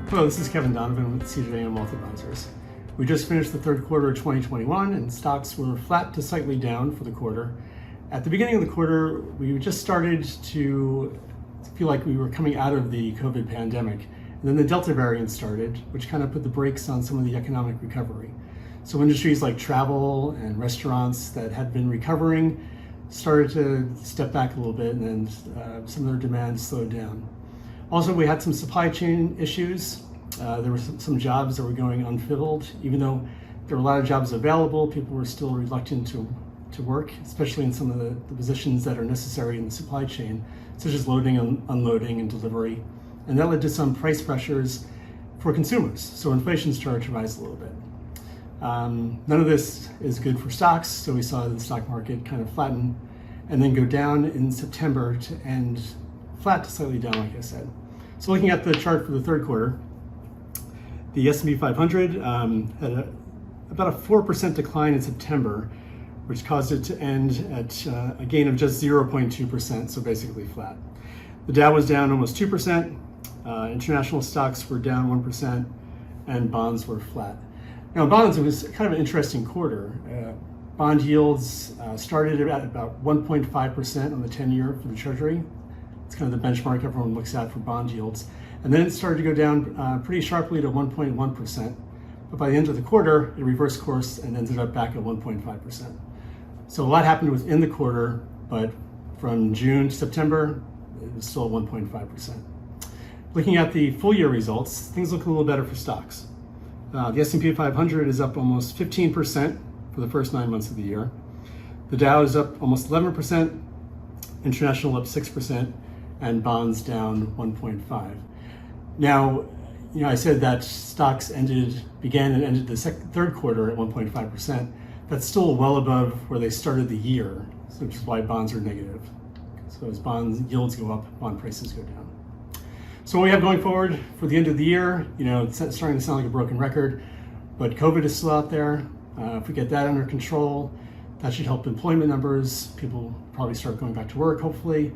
Hello, this is Kevin Donovan with CJM Wealth Advisors. We just finished the third quarter of 2021 and stocks were flat to slightly down for the quarter. At the beginning of the quarter, we just started to feel like we were coming out of the COVID pandemic. And then the Delta variant started, which kind of put the brakes on some of the economic recovery. So industries like travel and restaurants that had been recovering started to step back a little bit, and then some of their demand slowed down. Also, we had some supply chain issues. There were some jobs that were going unfilled. Even though there were a lot of jobs available, people were still reluctant to work, especially in some of the positions that are necessary in the supply chain, such as loading, unloading, and delivery. And that led to some price pressures for consumers. So inflation started to rise a little bit. None of this is good for stocks, so we saw the stock market kind of flatten and then go down in September to end flat to slightly down, like I said. So looking at the chart for the third quarter, the S&P 500 had about a 4% decline in September, which caused it to end at a gain of just 0.2%, so basically flat. The Dow was down almost 2%, international stocks were down 1%, and bonds were flat. Now, bonds, it was kind of an interesting quarter. Bond yields started at about 1.5% on the 10-year for the Treasury. It's kind of the benchmark everyone looks at for bond yields. And then it started to go down pretty sharply to 1.1%. But by the end of the quarter, it reversed course and ended up back at 1.5%. So a lot happened within the quarter, but from June to September, it was still at 1.5%. Looking at the full year results, things look a little better for stocks. The S&P 500 is up almost 15% for the first 9 months of the year. The Dow is up almost 11%, international up 6%, and bonds down 1.5%. Now, I said that stocks began and ended the third quarter at 1.5%. That's still well above where they started the year, which is why bonds are negative. So as bond yields go up, bond prices go down. So what we have going forward for the end of the year, it's starting to sound like a broken record, but COVID is still out there. If we get that under control, that should help employment numbers. People probably start going back to work, hopefully,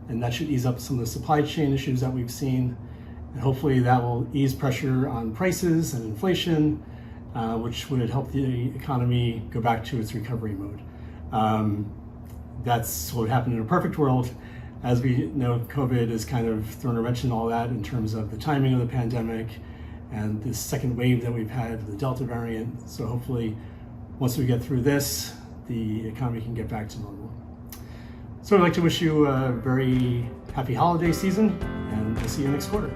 and that should ease up some of the supply chain issues that we've seen. And hopefully that will ease pressure on prices and inflation, which would help the economy go back to its recovery mode. That's what would happen in a perfect world. As we know, COVID has kind of thrown a wrench in all that in terms of the timing of the pandemic and this second wave that we've had, the Delta variant. So hopefully, once we get through this, the economy can get back to normal. So I'd like to wish you a very happy holiday season, and we'll see you next quarter.